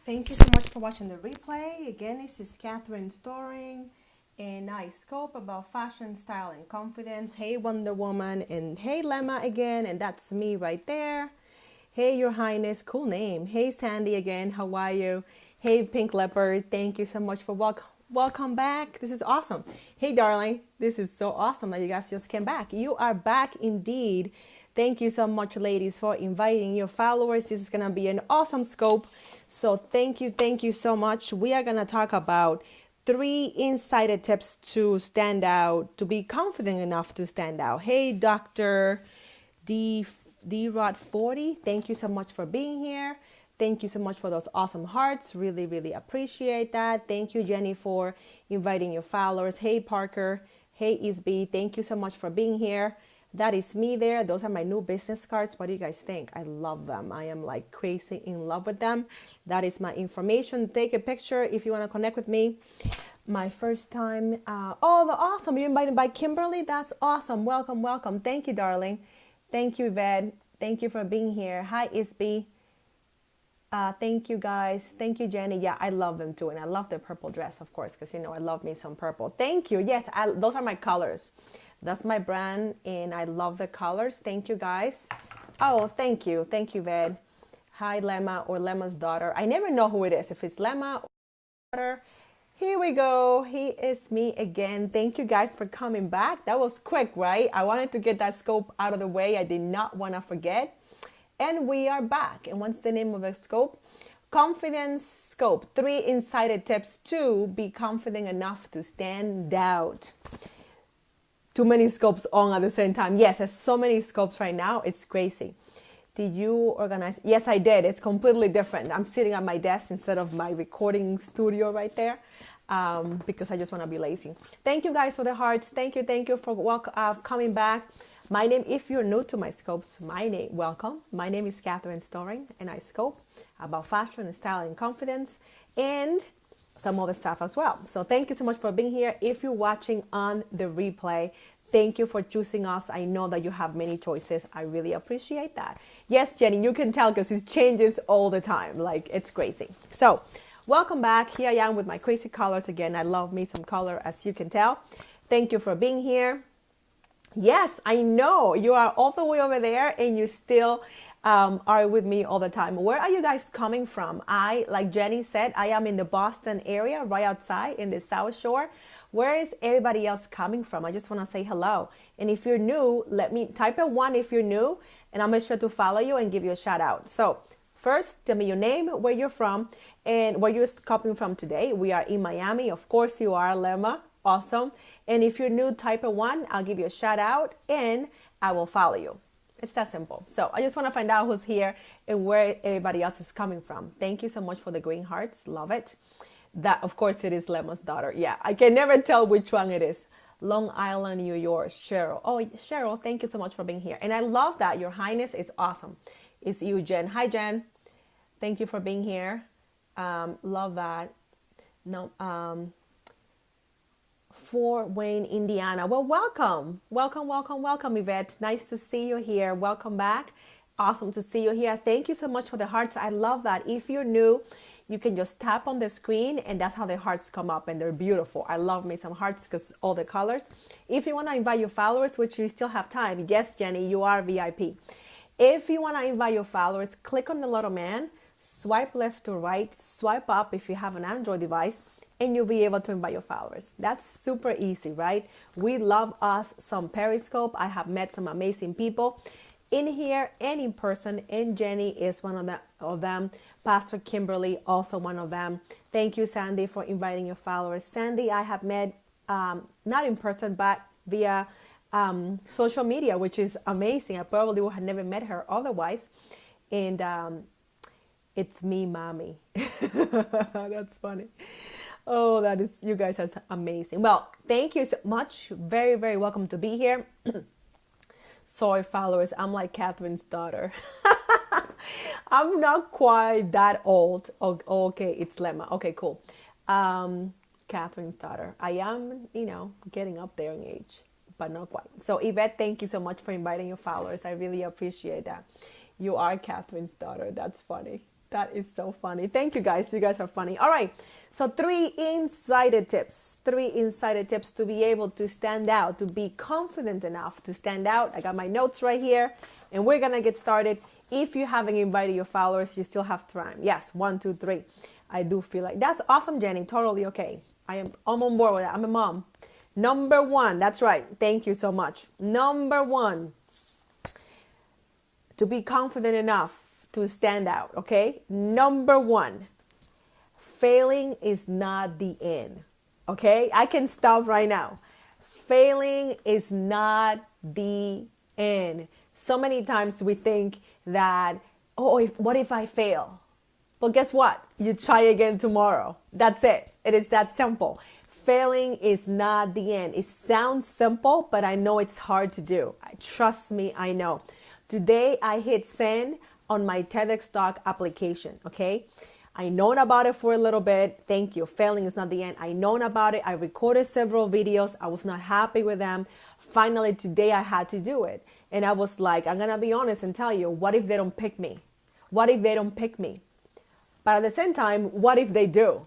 Thank you so much for watching the replay. Again, this is StyleStoring, and I scope about fashion, style, and confidence. Hey, Wonder Woman, and hey, Lemma again, and that's me right there. Hey, Your Highness, cool name. Hey, Sandy again, how are you? Hey, Pink Leopard, thank you so much for welcome back. This is awesome. Hey, darling, this is so awesome that you guys just came back. You are back indeed. Thank you so much, ladies, for inviting your followers. This is going to be an awesome scope. So thank you so much. We are going to talk about 3 insider tips to stand out, to be confident enough to stand out. Hey, Dr. D-Rod 40, thank you so much for being here. Thank you so much for those awesome hearts. Really, really appreciate that. Thank you, Jenny, for inviting your followers. Hey, Parker. Hey, Isby. Thank you so much for being here. That is me there. Those are my new business cards. What do you guys think? I love them. I am like crazy in love with them. That is my information. Take a picture if you want to connect with me. My first time. Oh, awesome. You're invited by Kimberly. That's awesome. Welcome, welcome. Thank you, darling. Thank you, Ved. Thank you for being here. Hi, Isby. Thank you, guys. Thank you, Jenny. Yeah, I love them too. And I love the purple dress, of course, because, you know, I love me some purple. Thank you. Yes, those are my colors. That's my brand, and I love the colors. Thank you, guys. Oh, thank you. Thank you, Ved. Hi, Lemma or Lemma's daughter. I never know who it is, if it's Lemma or daughter. Here we go. He is me again. Thank you, guys, for coming back. That was quick, right? I wanted to get that scope out of the way. I did not want to forget. And we are back. And what's the name of the scope? Confidence Scope. 3 insider tips to be confident enough to stand out. Too many scopes on at the same time. Yes, there's so many scopes right now. It's crazy. Did you organize? Yes, I did. It's completely different. I'm sitting at my desk instead of my recording studio right there because I just want to be lazy. Thank you, guys, for the hearts. Thank you for coming back. My name, if you're new to my scopes, welcome. My name is StyleStoring, and I scope about fashion and style and confidence and some other stuff as well. So thank you so much for being here. If you're watching on the replay, thank you for choosing us. I know that you have many choices. I really appreciate that. Yes, Jenny, you can tell because it changes all the time. Like, it's crazy. So welcome back. Here I am with my crazy colors again. I love me some color, as you can tell. Thank you for being here. Yes, I know you are all the way over there and you still are with me all the time. Where are you guys coming from? Like Jenny said, I am in the Boston area, right outside in the South Shore. Where is everybody else coming from? I just want to say hello. And if you're new, let me type a 1 if you're new, and I'll make sure to follow you and give you a shout out. So first, tell me your name, where you're from, and where you're coming from today. We are in Miami. Of course you are, Lemma. Awesome. And if you're new, type a 1. I'll give you a shout out and I will follow you. It's that simple. So I just want to find out who's here and where everybody else is coming from. Thank you so much for the green hearts. Love it. That, of course, it is Lemma's daughter. Yeah, I can never tell which one it is. Long Island, New York. Cheryl. Oh, Cheryl, thank you so much for being here. And I love that. Your Highness is awesome. It's you, Jen. Hi, Jen. Thank you for being here. Love that. No, Fort Wayne, Indiana. Well, welcome, Yvette. Nice to see you here. Welcome back. Awesome to see you here. Thank you so much for the hearts. I love that. If you're new, you can just tap on the screen and that's how the hearts come up, and they're beautiful. I love me some hearts because all the colors. If you want to invite your followers, which you still have time. Yes, Jenny, you are VIP. If you want to invite your followers, click on the little man, swipe left to right, swipe up if you have an Android device, and you'll be able to invite your followers. That's super easy, right? We love us some Periscope. I have met some amazing people in here and in person, and Jenny is one of them. Pastor Kimberly, also one of them. Thank you, Sandy, for inviting your followers. Sandy, I have met not in person, but via social media, which is amazing. I probably would have never met her otherwise. And it's me, mommy. That's funny. Oh, that is, you guys are amazing. Well, thank you so much. Very, very welcome to be here. Sorry, followers. I'm like Catherine's daughter. I'm not quite that old. Oh, okay, it's Lemma. Okay, cool. Catherine's daughter. I am, getting up there in age, but not quite. So, Yvette, thank you so much for inviting your followers. I really appreciate that. You are Catherine's daughter. That's funny. That is so funny. Thank you guys. You guys are funny. All right. So 3 insider tips. 3 insider tips to be able to stand out, to be confident enough to stand out. I got my notes right here, and we're going to get started. If you haven't invited your followers, you still have time. Yes, 1, 2, 3. I do feel like that's awesome, Jenny. Totally okay. I'm on board with that. I'm a mom. Number 1. That's right. Thank you so much. Number 1, to be confident enough to stand out, okay? Number 1, failing is not the end, okay? I can stop right now. Failing is not the end. So many times we think that, oh, what if I fail? Well, guess what? You try again tomorrow. That's it. It is that simple. Failing is not the end. It sounds simple, but I know it's hard to do. Trust me, I know. Today, I hit send on my TEDx Talk application, okay? I known about it for a little bit. Thank you. Failing is not the end. I known about it. I recorded several videos. I was not happy with them. Finally, today, I had to do it. And I was like, I'm going to be honest and tell you, what if they don't pick me? What if they don't pick me? But at the same time, what if they do?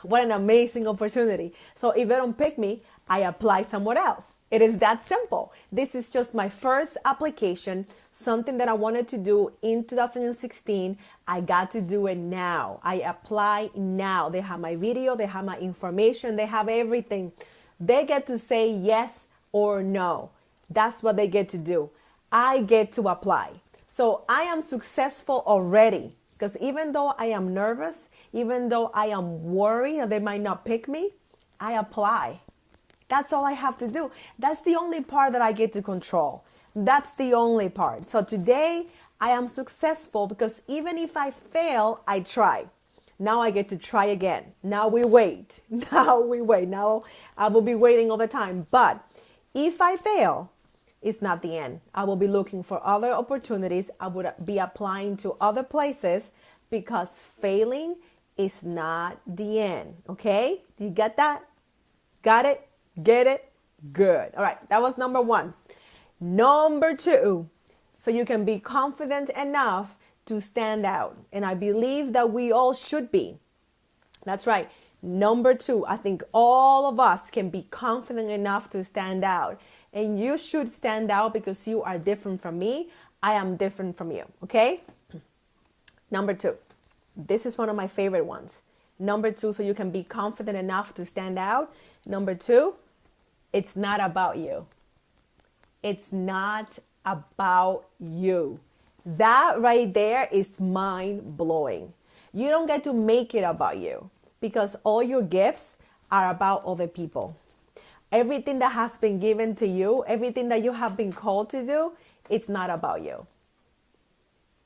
What an amazing opportunity. So if they don't pick me, I apply somewhere else. It is that simple. This is just my first application, something that I wanted to do in 2016. I got to do it now. I apply now. They have my video, they have my information, they have everything. They get to say yes or no. That's what they get to do. I get to apply. So I am successful already, because even though I am nervous, even though I am worried that they might not pick me, I apply. That's all I have to do. That's the only part that I get to control. That's the only part. So today I am successful because even if I fail, I try. Now I get to try again. Now we wait. Now we wait. Now I will be waiting all the time. But if I fail, it's not the end. I will be looking for other opportunities. I would be applying to other places, because failing is not the end. Okay? Do you get that? Got it? Get it? Good. All right. That was number 1. Number 2, so you can be confident enough to stand out. And I believe that we all should be. That's right. Number 2, I think all of us can be confident enough to stand out. And you should stand out because you are different from me. I am different from you. Okay? Number 2, this is one of my favorite ones. Number 2, so you can be confident enough to stand out. Number 2, it's not about you. It's not about you. That right there is mind blowing. You don't get to make it about you, because all your gifts are about other people. Everything that has been given to you, everything that you have been called to do, it's not about you.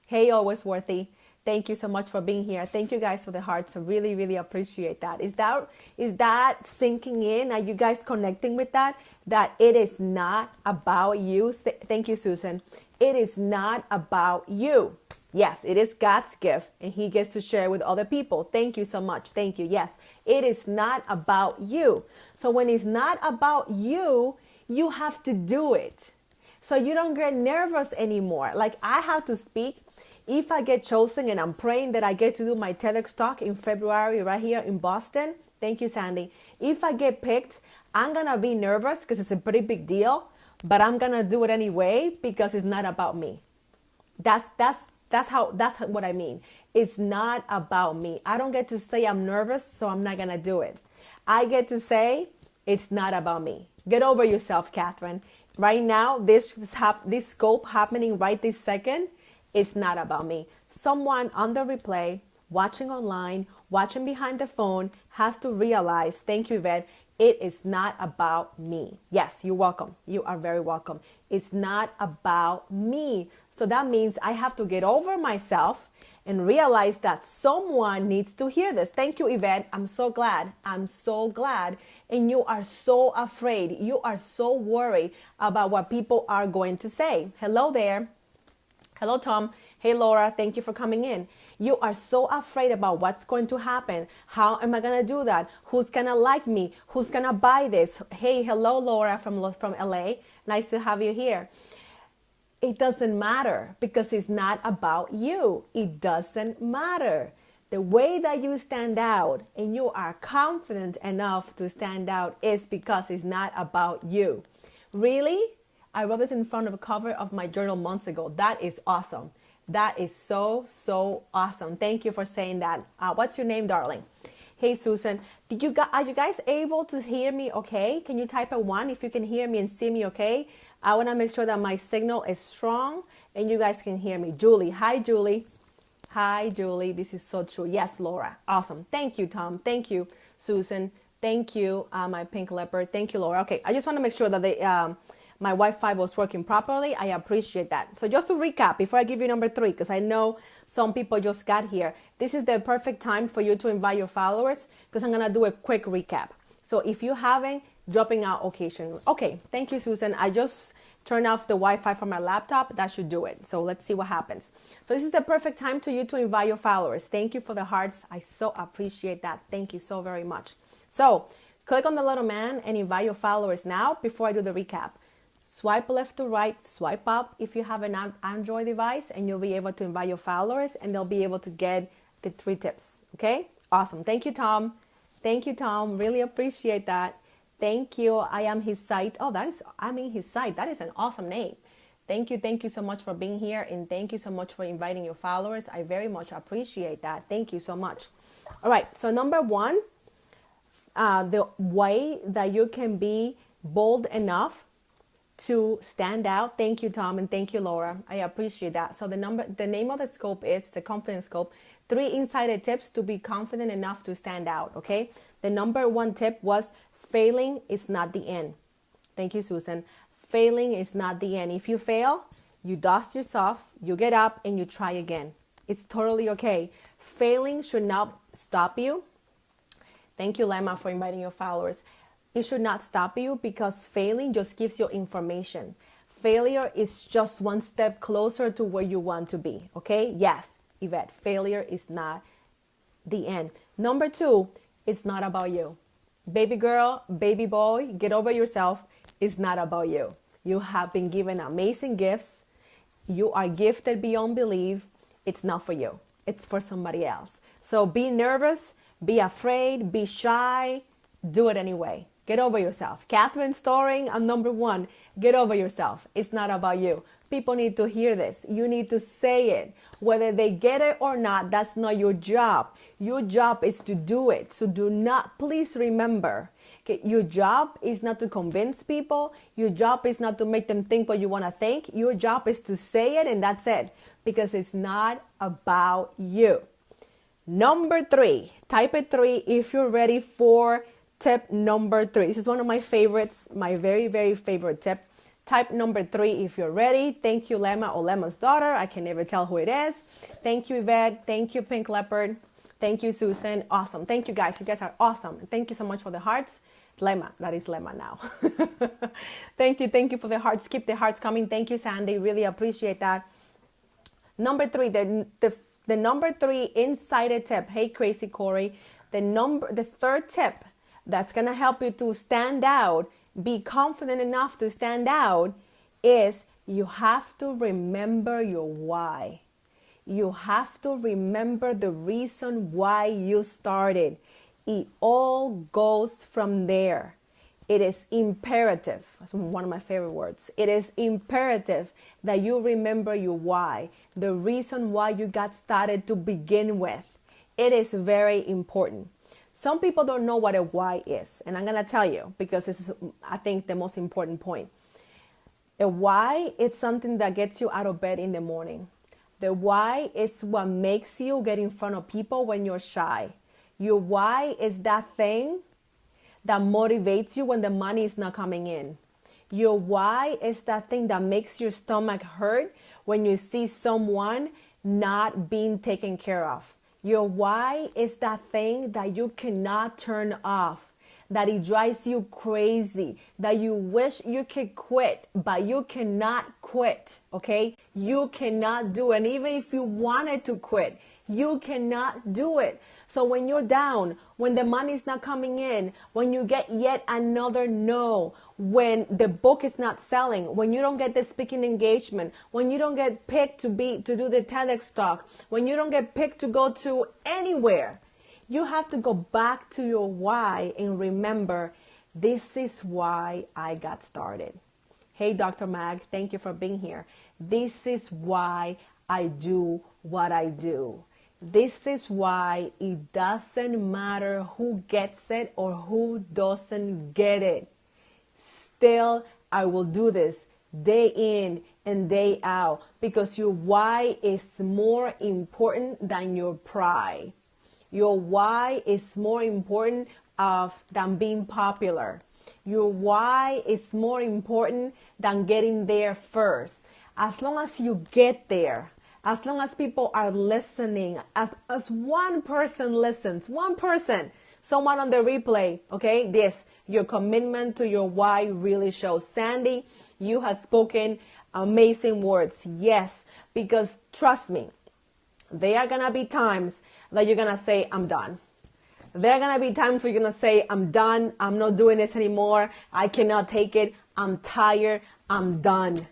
Hey, Always Worthy. Thank you so much for being here. Thank you guys for the hearts. I really, really appreciate that. Is that sinking in? Are you guys connecting with that? That it is not about you. Thank you, Susan. It is not about you. Yes, it is God's gift, and He gets to share with other people. Thank you so much. Thank you. Yes, it is not about you. So when it's not about you, you have to do it. So you don't get nervous anymore. Like, I have to speak. If I get chosen, and I'm praying that I get to do my TEDx talk in February right here in Boston. Thank you, Sandy. If I get picked, I'm going to be nervous because it's a pretty big deal, but I'm going to do it anyway because it's not about me. That's what I mean. It's not about me. I don't get to say I'm nervous, so I'm not going to do it. I get to say it's not about me. Get over yourself, Catherine. Right now, this scope happening right this second, it's not about me. Someone on the replay, watching online, watching behind the phone, has to realize, thank you, Yvette, it is not about me. Yes, you're welcome. You are very welcome. It's not about me. So that means I have to get over myself and realize that someone needs to hear this. Thank you, Yvette. I'm so glad. I'm so glad. And you are so afraid. You are so worried about what people are going to say. Hello there. Hello, Tom. Hey, Laura. Thank you for coming in. You are so afraid about what's going to happen. How am I going to do that? Who's going to like me? Who's going to buy this? Hey, hello, Laura from LA. Nice to have you here. It doesn't matter because it's not about you. It doesn't matter. The way that you stand out and you are confident enough to stand out is because it's not about you. Really? I wrote this in front of a cover of my journal months ago. That is awesome. That is so, so awesome. Thank you for saying that. What's your name, darling? Hey, Susan. Are you guys able to hear me okay? Can you type a 1 if you can hear me and see me okay? I want to make sure that my signal is strong and you guys can hear me. Julie. Hi, Julie. Hi, Julie. This is so true. Yes, Laura. Awesome. Thank you, Tom. Thank you, Susan. Thank you, my pink leopard. Thank you, Laura. Okay, I just want to make sure that my Wi-Fi was working properly. I appreciate that. So just to recap, before I give you number 3, because I know some people just got here, this is the perfect time for you to invite your followers because I'm going to do a quick recap. So if you haven't, dropping out occasionally. Okay, thank you, Susan. I just turned off the Wi-Fi from my laptop. That should do it. So let's see what happens. So this is the perfect time to you to invite your followers. Thank you for the hearts. I so appreciate that. Thank you so very much. So click on the little man and invite your followers now before I do the recap. Swipe left to right, swipe up if you have an Android device, and you'll be able to invite your followers and they'll be able to get the 3 tips. Okay? Awesome. Thank you, Tom. Thank you, Tom. Really appreciate that. Thank you. I am his site. Oh, I'm in his site. That is an awesome name. Thank you. Thank you so much for being here. And thank you so much for inviting your followers. I very much appreciate that. Thank you so much. All right. So number 1, the way that you can be bold enough to stand out. Thank you, Tom. And thank you, Laura. I appreciate that. So the name of the scope is the confidence scope. 3 insider tips to be confident enough to stand out. Okay. The number 1 tip was failing is not the end. Thank you, Susan. Failing is not the end. If you fail, you dust yourself, you get up and you try again. It's totally okay. Failing should not stop you. Thank you, Lemma, for inviting your followers. It should not stop you because failing just gives you information. Failure is just one step closer to where you want to be. Okay? Yes, Yvette, failure is not the end. Number 2, it's not about you. Baby girl, baby boy, get over yourself. It's not about you. You have been given amazing gifts. You are gifted beyond belief. It's not for you. It's for somebody else. So be nervous, be afraid, be shy. Do it anyway. Get over yourself. Catherine Storing, I'm number 1. Get over yourself. It's not about you. People need to hear this. You need to say it. Whether they get it or not, that's not your job. Your job is to do it. So do not, please remember, okay, your job is not to convince people. Your job is not to make them think what you want to think. Your job is to say it and that's it. Because it's not about you. Number 3, type it 3 if you're ready for tip number 3. This is one of my favorites, my very, very favorite tip. Type number 3 if you're ready. Thank you, Lemma or Lemma's daughter. I can never tell who it is. Thank you, Yvette. Thank you, Pink Leopard. Thank you, Susan. Awesome. Thank you, guys. You guys are awesome. Thank you so much for the hearts. Lemma. That is Lemma now. Thank you. Thank you for the hearts. Keep the hearts coming. Thank you, Sandy. Really appreciate that. Number 3, the number 3 insider tip. Hey, Crazy Corey. The 3rd tip that's going to help you to stand out, be confident enough to stand out, is you have to remember your why. You have to remember the reason why you started. It all goes from there. It is imperative. That's one of my favorite words. It is imperative that you remember your why, the reason why you got started to begin with. It is very important. Some people don't know what a why is, and I'm going to tell you because this is, I think, the most important point. A why is something that gets you out of bed in the morning. The why is what makes you get in front of people when you're shy. Your why is that thing that motivates you when the money is not coming in. Your why is that thing that makes your stomach hurt when you see someone not being taken care of. Your why is that thing that you cannot turn off, that it drives you crazy, that you wish you could quit, but you cannot quit, okay? You cannot do it. And even if you wanted to quit, you cannot do it. So when you're down, when the money's not coming in, when you get yet another no, when the book is not selling, when you don't get the speaking engagement, when you don't get picked to do the TEDx talk, when you don't get picked to go to anywhere, you have to go back to your why and remember, this is why I got started. Hey, Dr. Mag, thank you for being here. This is why I do what I do. This is why it doesn't matter who gets it or who doesn't get it. Still, I will do this day in and day out because your why is more important than your pride. Your why is more important than being popular. Your why is more important than getting there first. As long as you get there, as long as people are listening, as one person listens, one person, someone on the replay, okay, your commitment to your why really shows. Sandy, you have spoken amazing words. Yes, because trust me, there are going to be times that you're going to say, I'm done. There are going to be times where you're going to say, I'm done. I'm not doing this anymore. I cannot take it. I'm tired. I'm done.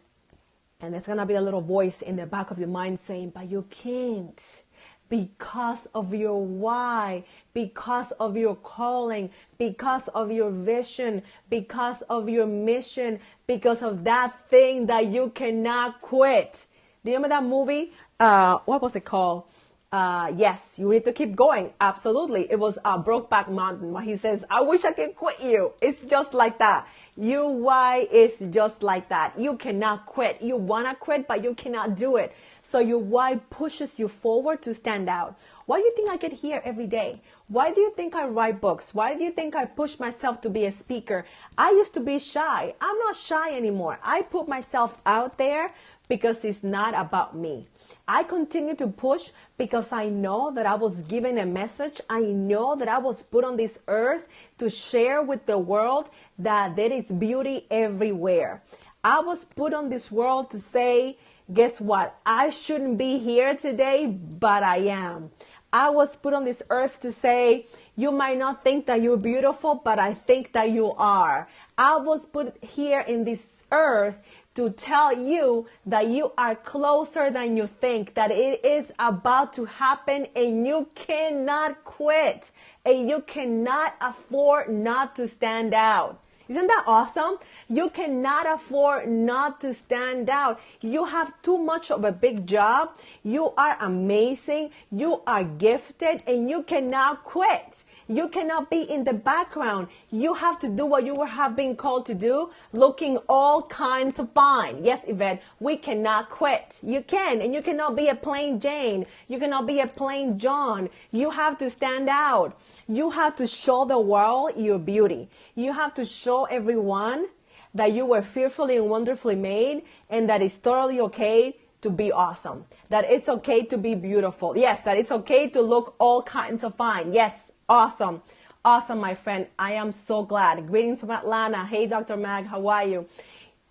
And there's going to be a little voice in the back of your mind saying, but you can't, because of your why, because of your calling, because of your vision, because of your mission, because of that thing that you cannot quit. Do you remember that movie? What was it called? Yes, you need to keep going. Absolutely. It was Brokeback Mountain where he says, I wish I could quit you. It's just like that. Your why is just like that. You cannot quit. You want to quit, but you cannot do it. So your why pushes you forward to stand out. Why do you think I get here every day? Why do you think I write books? Why do you think I push myself to be a speaker? I used to be shy. I'm not shy anymore. I put myself out there because it's not about me. I continue to push because I know that I was given a message. I know that I was put on this earth to share with the world that there is beauty everywhere. I was put on this world to say, guess what? I shouldn't be here today, but I am. I was put on this earth to say, you might not think that you're beautiful, but I think that you are. I was put here in this earth to tell you that you are closer than you think, that it is about to happen and you cannot quit and you cannot afford not to stand out. Isn't that awesome? You cannot afford not to stand out. You have too much of a big job. You are amazing. You are gifted and you cannot quit. You cannot be in the background. You have to do what you have been called to do, looking all kinds of fine. Yes, Yvette, we cannot quit. You can, and you cannot be a plain Jane. You cannot be a plain John. You have to stand out. You have to show the world your beauty. You have to show everyone that you were fearfully and wonderfully made and that it's totally okay to be awesome. That it's okay to be beautiful. Yes, that it's okay to look all kinds of fine. Yes. Awesome. Awesome, my friend. I am so glad. Greetings from Atlanta. Hey, Dr. Mag, how are you?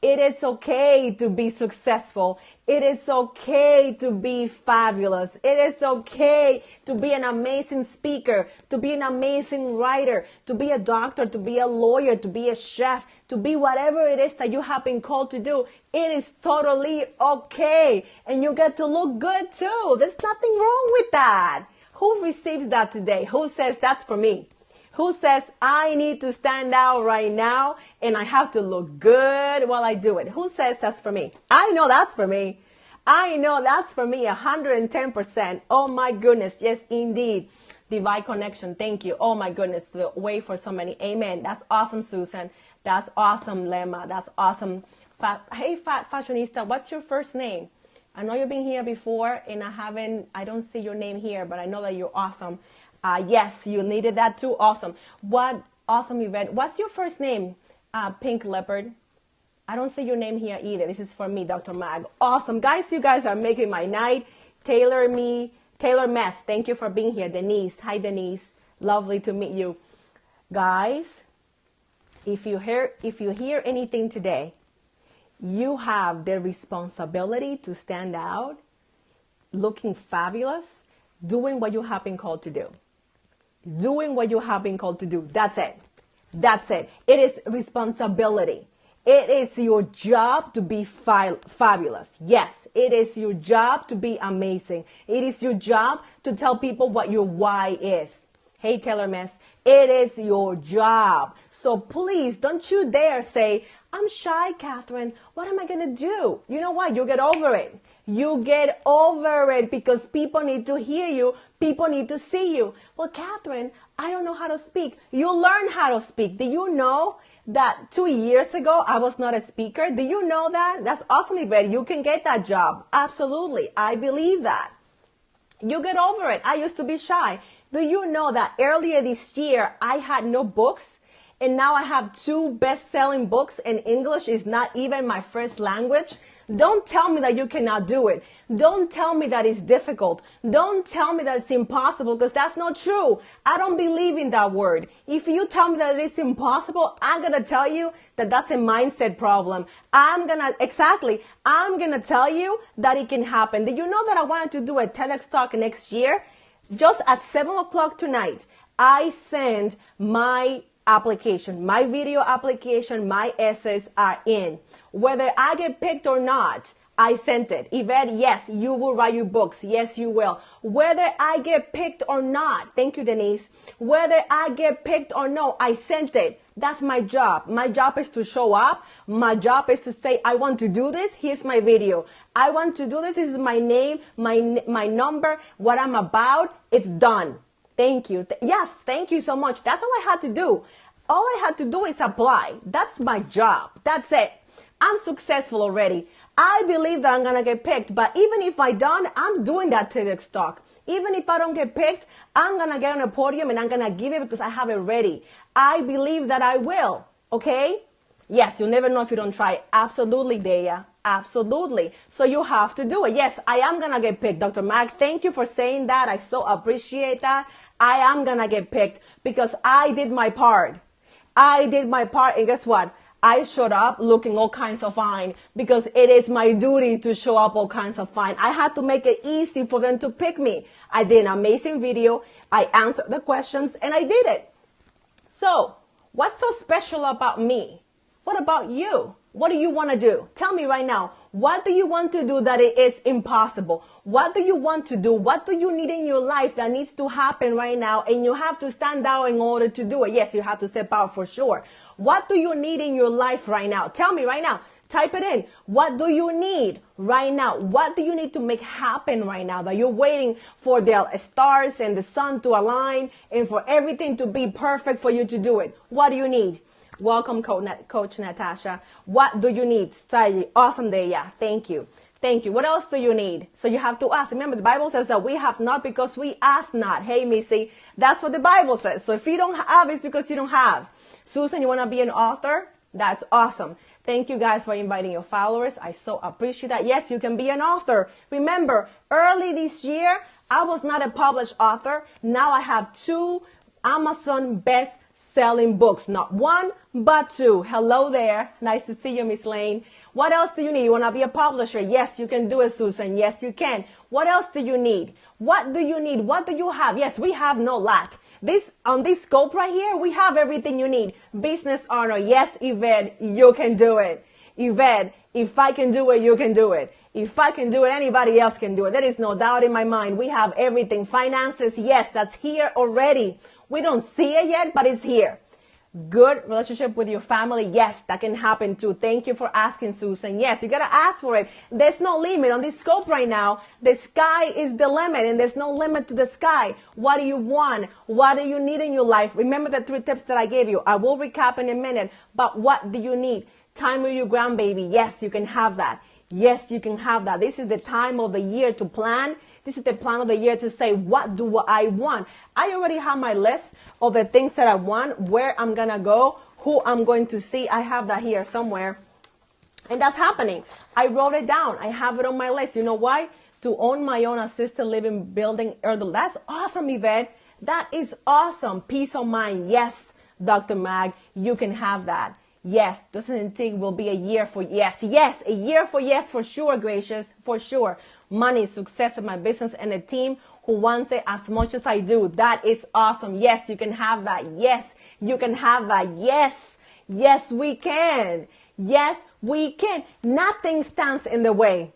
It is okay to be successful. It is okay to be fabulous. It is okay to be an amazing speaker, to be an amazing writer, to be a doctor, to be a lawyer, to be a chef, to be whatever it is that you have been called to do. It is totally okay. And you get to look good too. There's nothing wrong with that. Who receives that today? Who says that's for me? Who says I need to stand out right now and I have to look good while I do it? Who says that's for me? I know that's for me. I know that's for me 110%. Oh my goodness. Yes, indeed. Divine connection. Thank you. Oh my goodness. The way for so many. Amen. That's awesome, Susan. That's awesome, Lemma. That's awesome. Hey, fashionista, what's your first name? I know you've been here before and I don't see your name here, but I know that you're awesome. Yes, you needed that too. Awesome. What awesome event. What's your first name? Pink Leopard. I don't see your name here either. This is for me, Dr. Mag. Awesome. Guys, you guys are making my night. Taylor Mess. Thank you for being here. Denise. Hi, Denise. Lovely to meet you. Guys, if you hear anything today, you have the responsibility to stand out, looking fabulous, doing what you have been called to do. doing what you have been called to do. That's it. That's it. It is responsibility. It is your job to be fabulous. Yes, it is your job to be amazing. It is your job to tell people what your why is. Hey, Taylor Miss, it is your job. So please don't you dare say, I'm shy, Catherine. What am I going to do? You know what? You get over it. You get over it because people need to hear you. People need to see you. Well, Catherine, I don't know how to speak. You learn how to speak. Do you know that 2 years ago, I was not a speaker? Do you know that? That's awesome, Yvette. You can get that job. Absolutely. I believe that. You get over it. I used to be shy. Do you know that earlier this year, I had no books? And now I have 2 best-selling books, and English is not even my first language. Don't tell me that you cannot do it. Don't tell me that it's difficult. Don't tell me that it's impossible, because that's not true. I don't believe in that word. If you tell me that it's impossible, I'm going to tell you that that's a mindset problem. I'm going to tell you that it can happen. Did you know that I wanted to do a TEDx talk next year? Just at 7 o'clock tonight, I send my application, my video application, my essays are in. Whether I get picked or not, I sent it. Yvette, yes, you will write your books. Yes, you will. Whether I get picked or not, thank you, Denise. Whether I get picked or no, I sent it. That's my job. My job is to show up. My job is to say, I want to do this. Here's my video. I want to do this. This is my name, my number, what I'm about. It's done. Thank you. Yes, thank you so much. That's all I had to do. All I had to do is apply. That's my job. That's it. I'm successful already. I believe that I'm going to get picked, but even if I don't, I'm doing that TEDx talk. Even if I don't get picked, I'm going to get on a podium and I'm going to give it because I have it ready. I believe that I will. Okay? Yes, you'll never know if you don't try. Absolutely, Dea. Absolutely. So you have to do it. Yes, I am going to get picked. Dr. Mag, thank you for saying that. I so appreciate that. I am going to get picked because I did my part. I did my part, and guess what? I showed up looking all kinds of fine because it is my duty to show up all kinds of fine. I had to make it easy for them to pick me. I did an amazing video. I answered the questions and I did it. So what's so special about me? What about you? What do you want to do? Tell me right now. What do you want to do that it is impossible? What do you want to do? What do you need in your life that needs to happen right now? And you have to stand out in order to do it. Yes, you have to step out for sure. What do you need in your life right now? Tell me right now. Type it in. What do you need right now? What do you need to make happen right now that you're waiting for the stars and the sun to align and for everything to be perfect for you to do it? What do you need? Welcome, Coach Natasha. What do you need? Strategy. Awesome day. Yeah. Thank you. Thank you. What else do you need? So you have to ask. Remember, the Bible says that we have not because we ask not. Hey, Missy. That's what the Bible says. So if you don't have, it's because you don't have. Susan, you want to be an author? That's awesome. Thank you guys for inviting your followers. I so appreciate that. Yes, you can be an author. Remember, early this year, I was not a published author. Now I have 2 Amazon best-selling books. Not 1, but 2. Hello there. Nice to see you, Miss Lane. What else do you need? You want to be a publisher? Yes, you can do it, Susan. Yes, you can. What else do you need? What do you need? What do you have? Yes, we have no lack. On this scope right here, we have everything you need. Business owner. Yes, Yvette, you can do it. Yvette, if I can do it, you can do it. If I can do it, anybody else can do it. There is no doubt in my mind. We have everything. Finances, yes, that's here already. We don't see it yet, but it's here. Good relationship with your family. Yes, that can happen too. Thank you for asking, Susan. Yes, you got to ask for it. There's no limit on this scope right now. The sky is the limit and there's no limit to the sky. What do you want? What do you need in your life? Remember the 3 tips that I gave you. I will recap in a minute, but what do you need? Time with your grandbaby. Yes, you can have that. Yes, you can have that. This is the time of the year to plan. This is the plan of the year to say, what do I want? I already have my list of the things that I want, where I'm going to go, who I'm going to see. I have that here somewhere. And that's happening. I wrote it down. I have it on my list. You know why? To own my own assisted living building. That's awesome, Yvette. That is awesome. Peace of mind. Yes, Dr. Mag, you can have that. Yes, 2018 will be a year for yes. Yes, a year for yes, for sure, Gracious, for sure. Money, success of my business, and a team who wants it as much as I do. That is awesome. Yes, you can have that. Yes, you can have that. Yes, yes, we can. Yes, we can. Nothing stands in the way.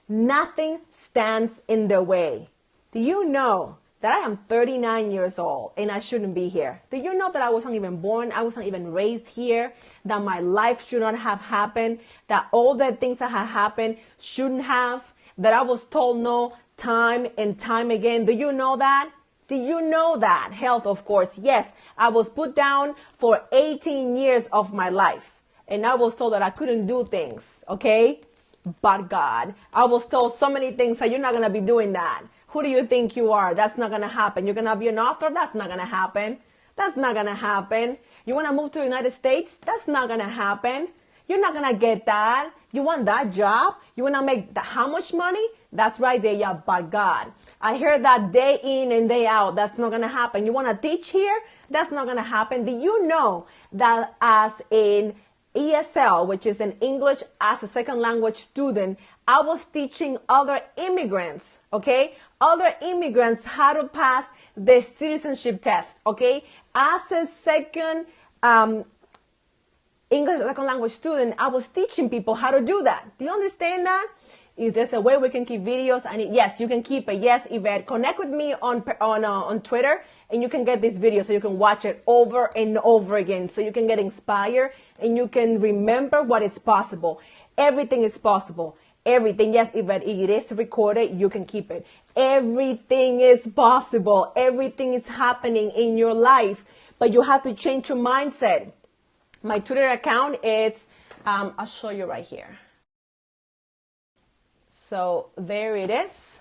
Nothing stands in the way. Do you know that I am 39 years old and I shouldn't be here? Do you know that I wasn't even born? I wasn't even raised here, that my life should not have happened, that all the things that have happened shouldn't have, that I was told no time and time again? Do you know that? Do you know that? Health, of course. Yes, I was put down for 18 years of my life and I was told that I couldn't do things, okay? But God, I was told so many things that you're not going to be doing that. Who do you think you are? That's not going to happen. You're going to be an author? That's not going to happen. That's not going to happen. You want to move to the United States? That's not going to happen. You're not going to get that. You want that job? You want to make how much money? That's right there. Yeah, but God. I hear that day in and day out. That's not going to happen. You want to teach here? That's not going to happen. Do you know that as in ESL, which is an English as a second language student, I was teaching other immigrants, okay? Other immigrants how to pass the citizenship test, okay? As a second English as a second language student, I was teaching people how to do that. Do you understand that? Is there a way we can keep videos? Yes, you can keep it. Yes, Yvette. Connect with me on Twitter, and you can get this video so you can watch it over and over again, so you can get inspired and you can remember what is possible. Everything is possible. Everything. Yes, Yvette, it is recorded. You can keep it. Everything is possible. Everything is happening in your life, but you have to change your mindset. My Twitter account is, I'll show you right here. So there it is.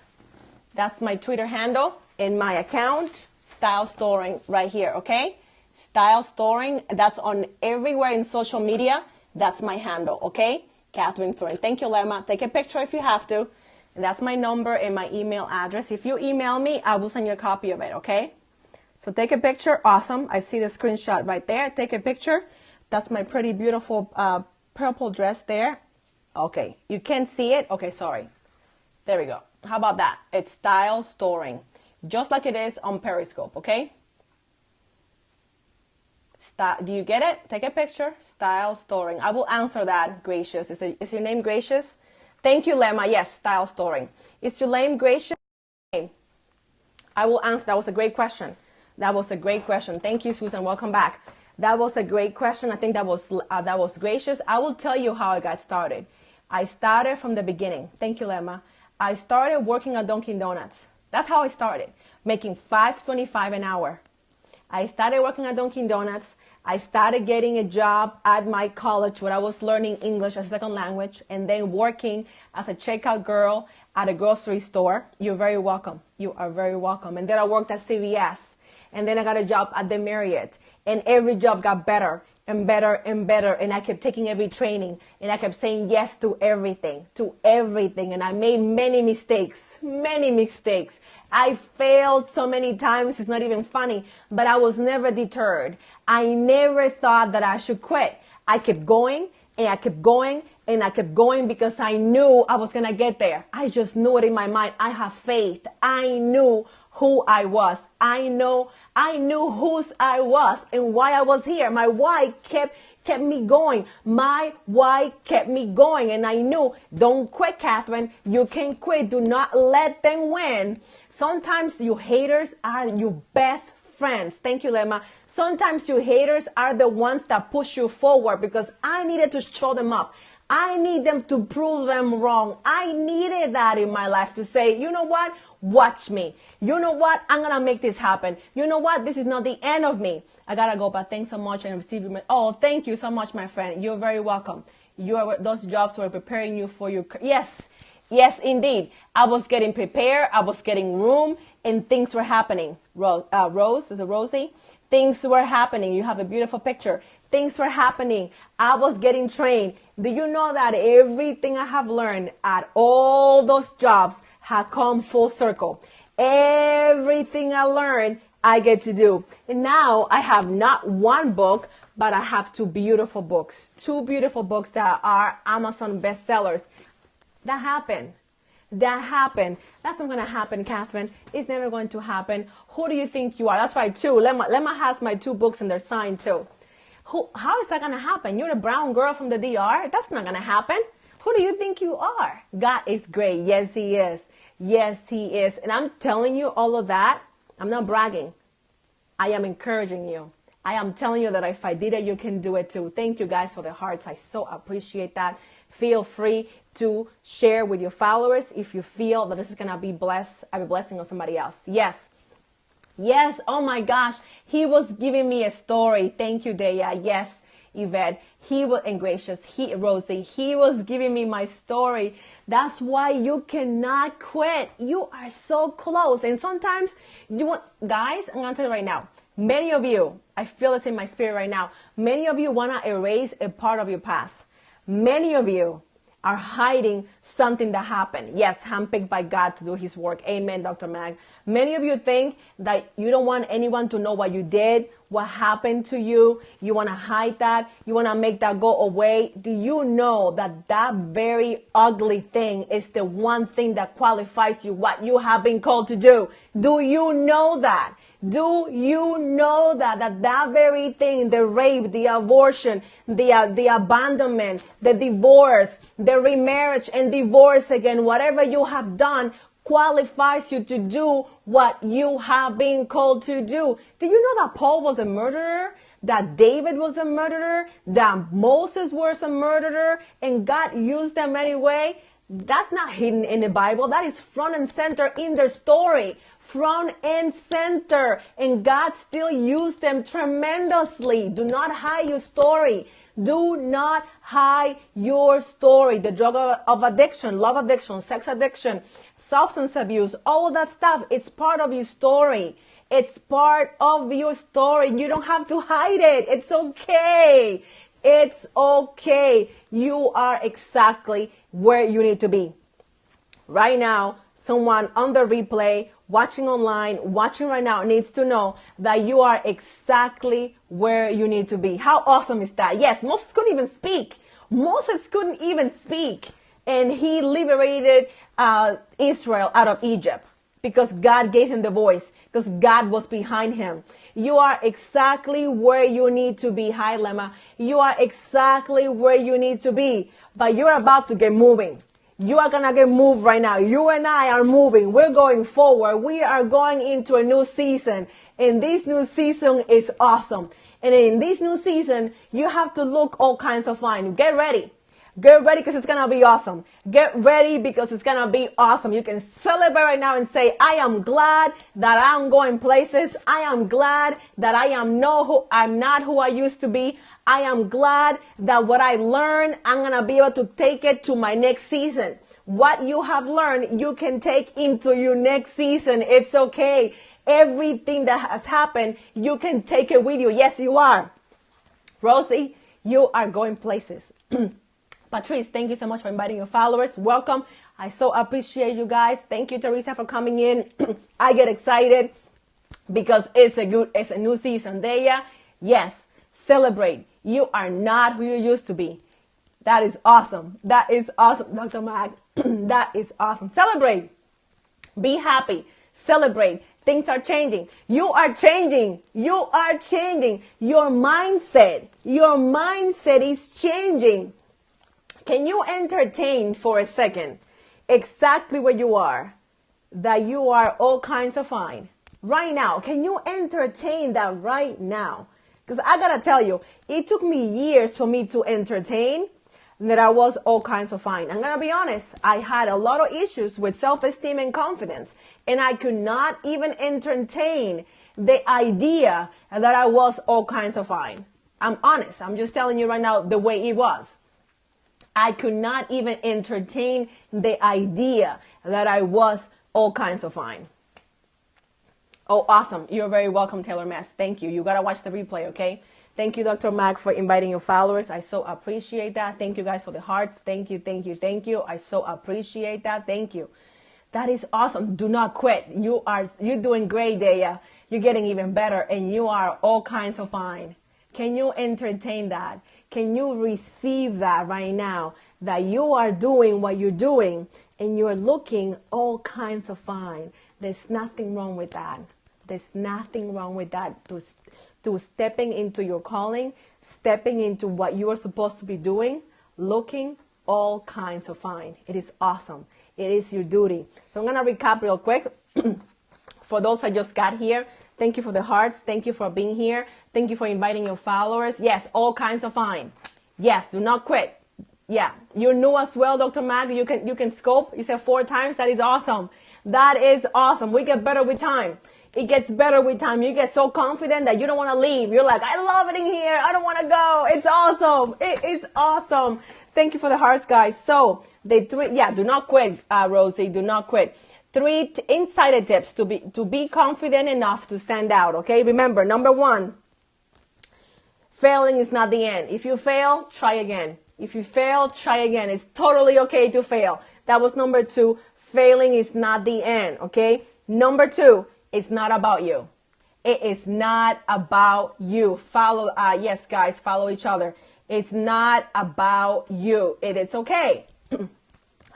That's my Twitter handle and my account, StyleStoring, right here, okay? StyleStoring, that's on everywhere in social media. That's my handle, okay? Catherine Storing. Thank you, Lemma. Take a picture if you have to. And that's my number and my email address. If you email me, I will send you a copy of it, okay? So take a picture. Awesome. I see the screenshot right there. Take a picture. That's my pretty beautiful purple dress there. Okay. You can't see it? Okay, sorry. There we go. How about that? It's StyleStoring, just like it is on Periscope, okay? Do you get it? Take a picture. StyleStoring. I will answer that, Gracious. Is your name Gracious? Thank you, Lemma. Yes, StyleStoring. Is your name Gracious? I will answer. That was a great question. That was a great question. Thank you, Susan. Welcome back. That was a great question. I think that was Gracious. I will tell you how I got started. I started from the beginning. Thank you, Lemma. I started working at Dunkin' Donuts. That's how I started, making $5.25 an hour. I started working at Dunkin' Donuts. I started getting a job at my college where I was learning English as a second language and then working as a checkout girl at a grocery store. You're very welcome. You are very welcome. And then I worked at CVS. And then I got a job at the Marriott. And every job got better and better and better. And I kept taking every training. And I kept saying yes to everything. And I made many mistakes. I failed so many times, it's not even funny. But I was never deterred. I never thought that I should quit. I kept going and I kept going and I kept going because I knew I was going to get there. I just knew it in my mind. I have faith. I knew who I was. I knew whose I was and why I was here. My why kept me going. My why kept me going. And I knew, don't quit, Catherine. You can't quit. Do not let them win. Sometimes you haters are your best friends. Thank you, Lemma. Sometimes you haters are the ones that push you forward because I needed to show them up. I need them to prove them wrong. I needed that in my life to say, you know what? Watch me. You know what? I'm going to make this happen. You know what? This is not the end of me. I got to go, but thanks so much and receive you. Oh, thank you so much, my friend. You're very welcome. Those jobs were preparing you for your, yes, indeed. I was getting prepared. I was getting room and things were happening. Rose, is it Rosie? Things were happening. You have a beautiful picture. Things were happening. I was getting trained. Do you know that everything I have learned at all those jobs have come full circle? Everything I learned, I get to do. And now I have not one book, but I have two beautiful books. Two beautiful books that are Amazon bestsellers. That happened. that happen. That's not going to happen, Catherine. It's never going to happen. Who do you think you are? That's right, too. Lemma has my 2 books and they're signed, too. How is that going to happen? You're a brown girl from the DR? That's not going to happen. Who do you think you are? God is great. Yes, he is. Yes, he is. And I'm telling you all of that. I'm not bragging. I am encouraging you. I am telling you that if I did it, you can do it too. Thank you guys for the hearts. I so appreciate that. Feel free to share with your followers if you feel that this is going to be a blessing on somebody else. Yes. Yes. Oh my gosh. He was giving me a story. Thank you, Dea. Yes, Yvette. Rosie, he was giving me my story. That's why you cannot quit. You are so close. And sometimes guys, I'm going to tell you right now, many of you, I feel this in my spirit right now. Many of you want to erase a part of your past. Many of you are hiding something that happened. Yes, handpicked by God to do his work. Amen, Dr. Mag. Many of you think that you don't want anyone to know what you did, what happened to you. You want to hide that. You want to make that go away. Do you know that that very ugly thing is the one thing that qualifies you, what you have been called to do? Do you know that? Do you know that very thing, the rape, the abortion, the abandonment, the divorce, the remarriage and divorce again, whatever you have done qualifies you to do what you have been called to do? Do you know that Paul was a murderer? That David was a murderer? That Moses was a murderer? And God used them anyway? That's not hidden in the Bible. That is front and center in their story. Front and center, and God still used them tremendously. Do not hide your story. Do not hide your story. The drug of addiction, love addiction, sex addiction, substance abuse, all of that stuff, it's part of your story. It's part of your story. You don't have to hide it. It's okay. It's okay. You are exactly where you need to be. Right now, someone on the replay, watching online, watching right now needs to know that you are exactly where you need to be. How awesome is that? Yes, Moses couldn't even speak. Moses couldn't even speak. And he liberated Israel out of Egypt because God gave him the voice, because God was behind him. You are exactly where you need to be. Hi, Lemma. You are exactly where you need to be. But you're about to get moving. You are going to get moved right now. You and I are moving. We're going forward. We are going into a new season. And this new season is awesome. And in this new season, you have to look all kinds of fine. Get ready. Get ready because it's going to be awesome. Get ready because it's going to be awesome. You can celebrate right now and say, I am glad that I'm going places. I am glad that I'm not who I used to be. I am glad that what I learned, I'm going to be able to take it to my next season. What you have learned, you can take into your next season. It's okay. Everything that has happened, you can take it with you. Yes, you are. Rosie, you are going places. Patrice, thank you so much for inviting your followers. Welcome. I so appreciate you guys. Thank you, Teresa, for coming in. I get excited because it's a new season. There, yes, celebrate. You are not who you used to be. That is awesome. That is awesome, Dr. Mag. That is awesome. Celebrate. Be happy. Celebrate. Things are changing. You are changing. You are changing. Your mindset is changing. Can you entertain for a second exactly where you are? That you are all kinds of fine. Right now. Can you entertain that right now? Because I got to tell you, it took me years for me to entertain that I was all kinds of fine. I'm going to be honest. I had a lot of issues with self-esteem and confidence. And I could not even entertain the idea that I was all kinds of fine. I'm honest. I'm just telling you right now the way it was. I could not even entertain the idea that I was all kinds of fine. Oh, awesome. You're very welcome, Taylor Mess. Thank you. You got to watch the replay, okay? Thank you, Dr. Mag, for inviting your followers. I so appreciate that. Thank you guys for the hearts. Thank you, thank you, thank you. I so appreciate that. Thank you. That is awesome. Do not quit. You're doing great, Dea. You're getting even better, and you are all kinds of fine. Can you entertain that? Can you receive that right now? that you are doing what you're doing and you're looking all kinds of fine. There's nothing wrong with that. There's nothing wrong with that. To stepping into your calling, stepping into what you are supposed to be doing, looking all kinds of fine. It is awesome. It is your duty. So I'm going to recap real quick. For those that just got here, thank you for the hearts. Thank you for being here. Thank you for inviting your followers. Yes, all kinds of fine. Yes, do not quit. Yeah, you're new as well, Dr. Mag. You can scope. You said 4 times. That is awesome. That is awesome. We get better with time. It gets better with time. You get so confident that you don't want to leave. You're like, I love it in here. I don't want to go. It's awesome. It is awesome. Thank you for the hearts, guys. So the 3, do not quit, Rosie. Do not quit. 3 insider tips to be confident enough to stand out. Okay. Remember, number 1, failing is not the end. If you fail, try again. If you fail, try again. It's totally okay to fail. That was number 2. Failing is not the end. Okay. Number 2. It's not about you. It is not about you. Follow, yes, guys, follow each other. It's not about you. It is okay.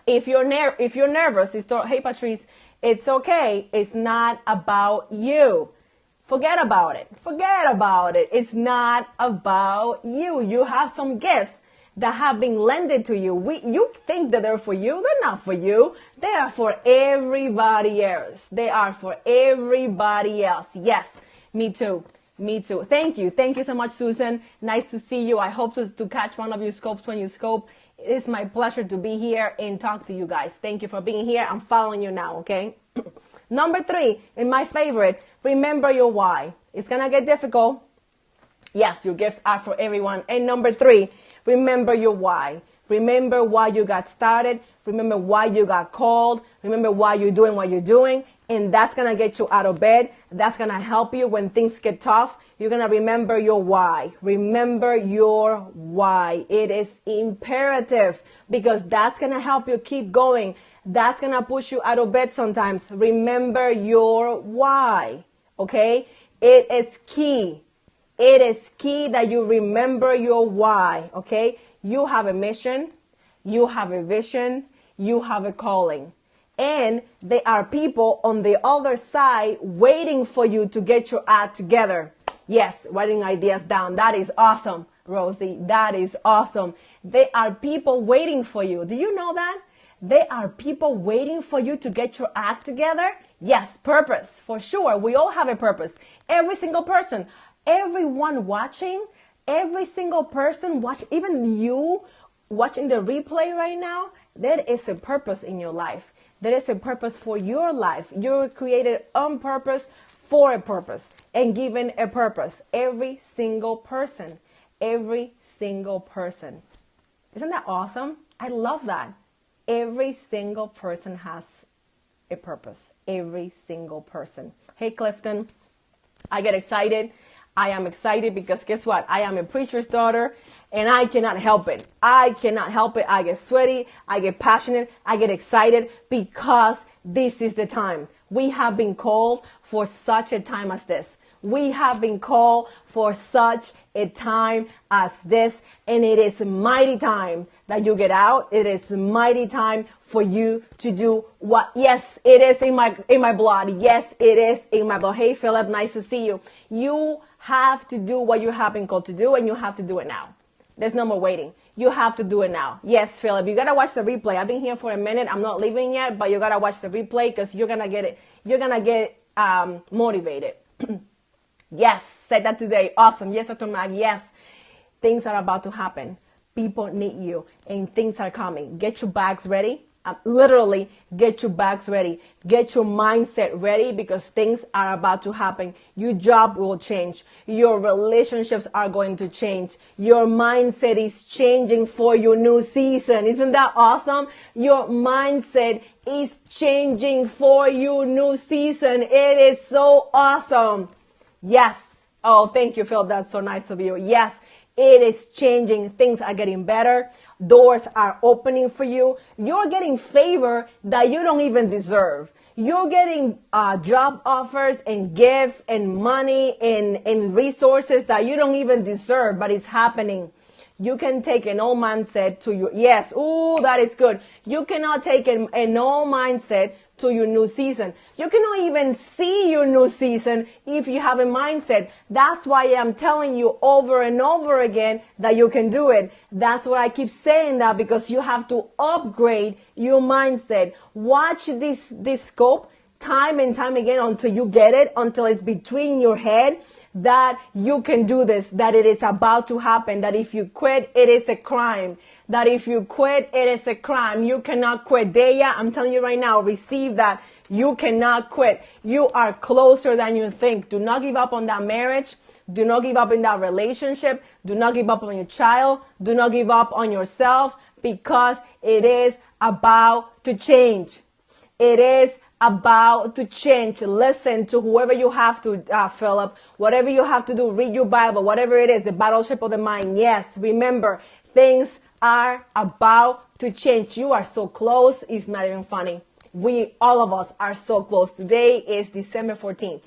If you're nervous, hey, Patrice, it's okay. It's not about you. Forget about it. Forget about it. It's not about you. You have some gifts that have been lended to you. You think that they're for you. They're not for you. They are for everybody else. They are for everybody else. Yes, me too. Me too. Thank you. Thank you so much, Susan. Nice to see you. I hope to catch one of your scopes when you scope. It is my pleasure to be here and talk to you guys. Thank you for being here. I'm following you now, okay? Number 3, and my favorite, remember your why. It's going to get difficult. Yes, your gifts are for everyone. And number 3, remember your why. Remember why you got started. Remember why you got called. Remember why you're doing what you're doing. And that's going to get you out of bed. That's going to help you when things get tough. You're going to remember your why. Remember your why. It is imperative because that's going to help you keep going. That's going to push you out of bed sometimes. Remember your why. Okay? It is key. It is key that you remember your why, okay? You have a mission, you have a vision, you have a calling. And there are people on the other side waiting for you to get your act together. Yes, writing ideas down. That is awesome, Rosie. That is awesome. There are people waiting for you. Do you know that? There are people waiting for you to get your act together. Yes, purpose, for sure. We all have a purpose. Every single person. Everyone watching, every single person watching, even you watching the replay right now, there is a purpose in your life. There is a purpose for your life. You're created on purpose for a purpose and given a purpose. Every single person. Every single person. Isn't that awesome? I love that. Every single person has a purpose. Every single person. Hey, Clifton, I get excited. I am excited because guess what? I am a preacher's daughter and I cannot help it. I cannot help it. I get sweaty. I get passionate. I get excited because this is the time. We have been called for such a time as this. We have been called for such a time as this. And it is a mighty time that you get out. It is a mighty time for you to do what? Yes, it is in my blood. Yes, it is in my blood. Hey, Philip, nice to see you. You have to do what you have been called to do, and you have to do it now. There's no more waiting. You have to do it now. Yes, Philip, you got to watch the replay. I've been here for a minute. I'm not leaving yet, but you got to watch the replay because you're going to get it. You're going to get motivated. Yes, said that today. Awesome. Yes, Dr. Mag. Yes, things are about to happen. People need you, and things are coming. Get your bags ready. Literally, get your bags ready. Get your mindset ready because things are about to happen. Your job will change. Your relationships are going to change. Your mindset is changing for your new season. Isn't that awesome? Your mindset is changing for your new season. It is so awesome. Yes. Oh, thank you, Phil. That's so nice of you. Yes, it is changing. Things are getting better. Doors are opening for you. You're getting favor that you don't even deserve. You're getting job offers and gifts and money and resources that you don't even deserve, but it's happening. You can take an old mindset to your, yes, ooh, that is good. You cannot take an old mindset to your new season. You cannot even see your new season if you have a mindset. That's why I'm telling you over and over again that you can do it. That's why I keep saying that, because you have to upgrade your mindset. Watch this scope time and time again until you get it, until it's between your head that you can do this, that it is about to happen, that if you quit, it is a crime. That if you quit, it is a crime. You cannot quit. Deya, I'm telling you right now, receive that. You cannot quit. You are closer than you think. Do not give up on that marriage. Do not give up in that relationship. Do not give up on your child. Do not give up on yourself, because it is about to change. It is about to change. Listen to whoever you have to, Philip. Whatever you have to do, read your Bible, whatever it is, the battleship of the mind. Yes, remember, things are about to change. You are so close. It's not even funny. All of us are so close. Today is December 14th,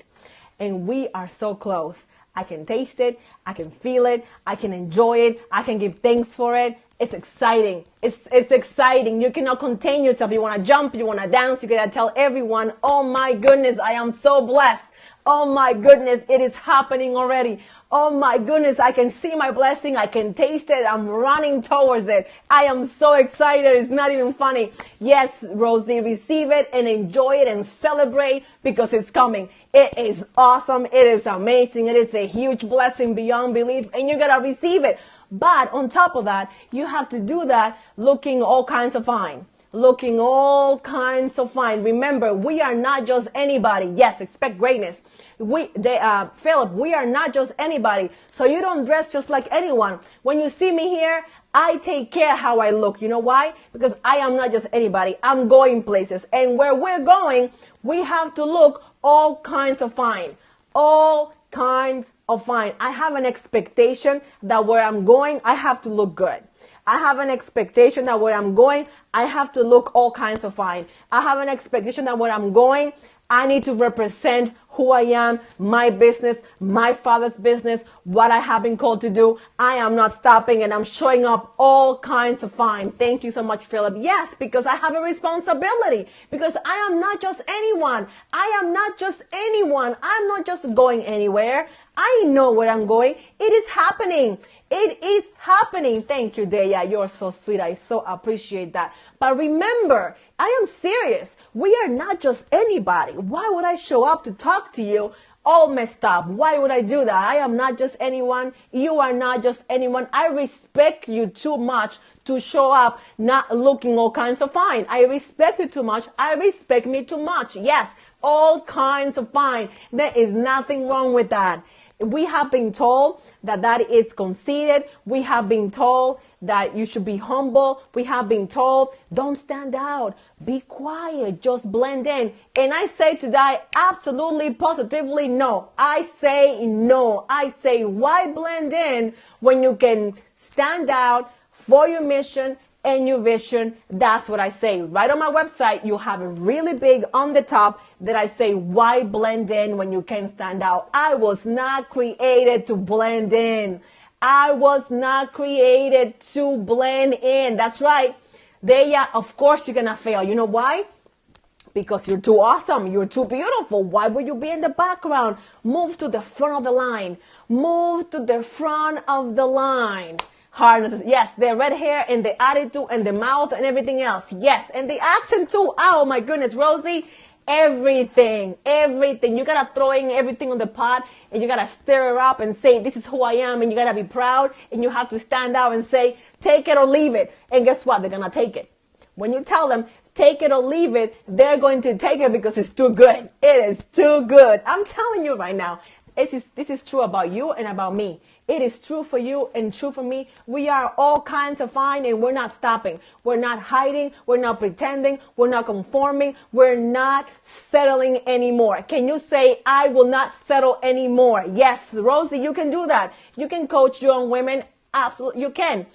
and we are so close. I can taste it. I can feel it. I can enjoy it. I can give thanks for it. It's exciting. It's exciting. You cannot contain yourself. You want to jump. You want to dance. You got to tell everyone, oh my goodness, I am so blessed. Oh my goodness, it is happening already. Oh my goodness, I can see my blessing. I can taste it. I'm running towards it. I am so excited. It's not even funny. Yes, Rosie, receive it and enjoy it and celebrate, because it's coming. It is awesome. It is amazing. It is a huge blessing beyond belief, and you got to receive it. But on top of that, you have to do that looking all kinds of fine. Looking all kinds of fine. Remember, we are not just anybody. Yes, expect greatness. Philip, we are not just anybody. So you don't dress just like anyone. When you see me here, I take care how I look. You know why? Because I am not just anybody. I'm going places. And where we're going, we have to look all kinds of fine. All kinds of fine. I have an expectation that where I'm going, I have to look good. I have an expectation that where I'm going, I have to look all kinds of fine. I have an expectation that where I'm going, I need to represent who I am, my business, my Father's business, what I have been called to do. I am not stopping, and I'm showing up all kinds of fine. Thank you so much, Philip. Yes, because I have a responsibility, because I am not just anyone. I am not just anyone. I'm not just going anywhere. I know where I'm going. It is happening. It is happening. Thank you, Deya. You're so sweet. I so appreciate that. But remember, I am serious. We are not just anybody. Why would I show up to talk to you all messed up? Why would I do that? I am not just anyone. You are not just anyone. I respect you too much to show up not looking all kinds of fine. I respect you too much. I respect me too much. Yes, all kinds of fine. There is nothing wrong with that. We have been told that that is conceited. We have been told that you should be humble. We have been told, don't stand out. Be quiet. Just blend in. And I say to that, absolutely, positively, no. I say no. I say, why blend in when you can stand out for your mission and your vision? That's what I say. Right on my website, you have it really big on the top that I say, why blend in when you can stand out? I was not created to blend in. I was not created to blend in. That's right. Of course you're going to fail. You know why? Because you're too awesome. You're too beautiful. Why would you be in the background? Move to the front of the line. Move to the front of the line. Hard. Yes, the red hair and the attitude and the mouth and everything else. Yes, and the accent too. Oh my goodness, Rosie. Everything. You gotta throw in everything on the pot, and you gotta stir it up and say, this is who I am, and you gotta be proud, and you have to stand out and say, take it or leave it. And guess what? They're gonna take it. When you tell them, take it or leave it, they're going to take it because it's too good. It is too good. I'm telling you right now, this is true about you and about me. It is true for you and true for me. We are all kinds of fine, and we're not stopping. We're not hiding. We're not pretending. We're not conforming. We're not settling anymore. Can you say, I will not settle anymore? Yes, Rosie, you can do that. You can coach young women. Absolutely, you can.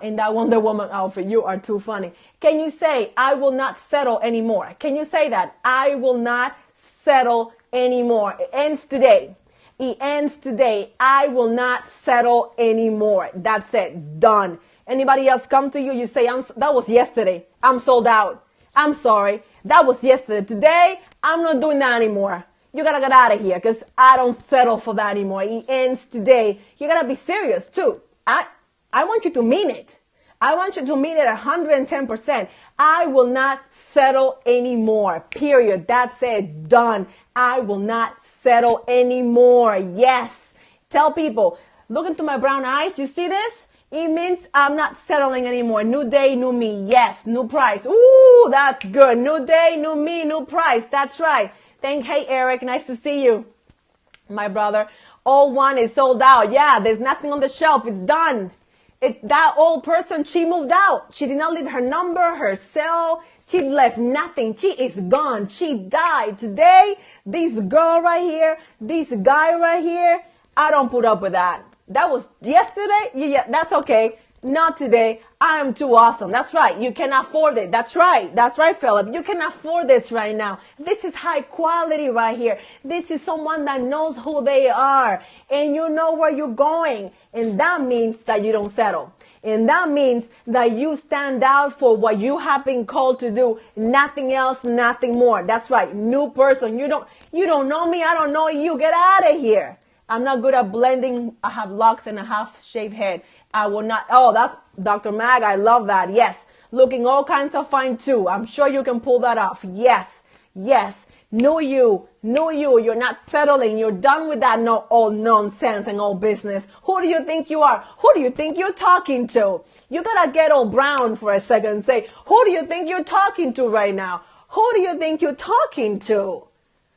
In that Wonder Woman outfit, you are too funny. Can you say, I will not settle anymore? Can you say that? I will not settle anymore. It ends today. It ends today. I will not settle anymore. That's it. Done. Anybody else come to you? You say, that was yesterday. I'm sold out. I'm sorry. That was yesterday. Today, I'm not doing that anymore. You gotta get out of here because I don't settle for that anymore. It ends today. You gotta be serious too. I want you to mean it. I want you to mean it 110%. I will not settle anymore. Period. That's it. Done. I will not settle anymore. Yes. Tell people, look into my brown eyes. You see this? It means I'm not settling anymore. New day, new me. Yes. New price. Ooh, that's good. New day, new me, new price. That's right. Hey, Eric. Nice to see you. My brother. All one is sold out. Yeah, there's nothing on the shelf. It's done. It's that old person. She moved out. She did not leave her number, her cell. She left nothing. She is gone. She died. Today, this girl right here, this guy right here, I don't put up with that. That was yesterday. Yeah, that's okay. Not today. I am too awesome. That's right. You can afford it. That's right. That's right, Philip. You can afford this right now. This is high quality right here. This is someone that knows who they are and you know where you're going. And that means that you don't settle. And that means that you stand out for what you have been called to do. Nothing else, nothing more. That's right. New person. You don't know me. I don't know you. Get out of here. I'm not good at blending. I have locks and a half shaved head. I will not. Oh, that's Dr. Mag. I love that. Yes. Looking all kinds of fine too. I'm sure you can pull that off. Yes. Yes. Know you. You're not settling. You're done with that old nonsense and old business. Who do you think you are? Who do you think you're talking to? You gotta get all brown for a second and say, who do you think you're talking to right now? Who do you think you're talking to?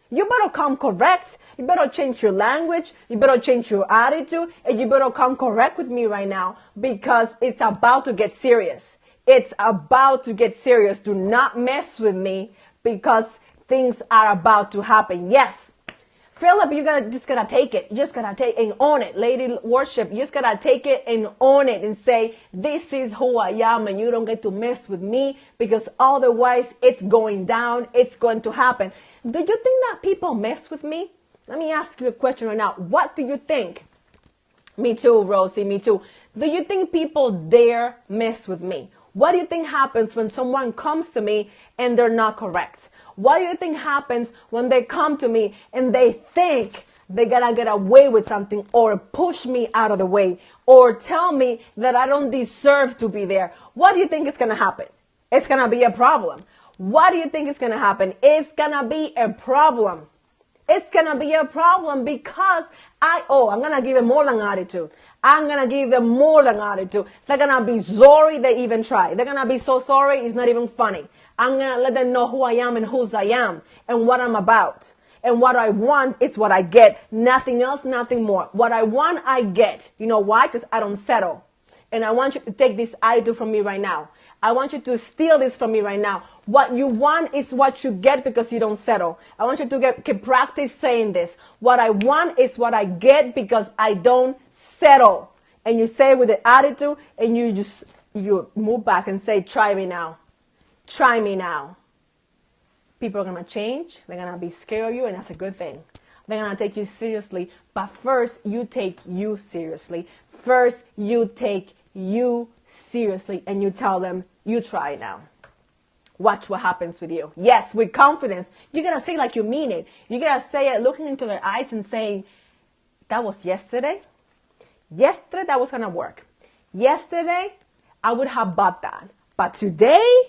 You better come correct. You better change your language. You better change your attitude. And you better come correct with me right now because it's about to get serious. It's about to get serious. Do not mess with me because things are about to happen. Yes. Philip, just gotta take it. You just gotta take and own it. Lady worship, you just gotta take it and own it and say, this is who I am and you don't get to mess with me because otherwise it's going down. It's going to happen. Do you think that people mess with me? Let me ask you a question right now. What do you think? Me too, Rosie, me too. Do you think people dare mess with me? What do you think happens when someone comes to me and they're not correct? What do you think happens when they come to me and they think they're gonna get away with something or push me out of the way or tell me that I don't deserve to be there? What do you think is gonna happen? It's gonna be a problem. What do you think is gonna happen? It's gonna be a problem. It's gonna be a problem because I'm gonna give them more than attitude. I'm gonna give them more than attitude. They're gonna be sorry they even try. They're gonna be so sorry it's not even funny. I'm gonna let them know who I am and whose I am and what I'm about. And what I want is what I get. Nothing else, nothing more. What I want, I get. You know why? Because I don't settle. And I want you to take this attitude from me right now. I want you to steal this from me right now. What you want is what you get because you don't settle. I want you to practice saying this. What I want is what I get because I don't settle. And you say it with the attitude and you move back and say, try me now. Try me now. People are going to change. They're going to be scared of you, and that's a good thing. They're going to take you seriously. But first, you take you seriously. First, you take you seriously, and you tell them, you try now. Watch what happens with you. Yes, with confidence. You got to say it like you mean it. You got to say it looking into their eyes and saying, that was yesterday. Yesterday, that was going to work. Yesterday, I would have bought that. But today,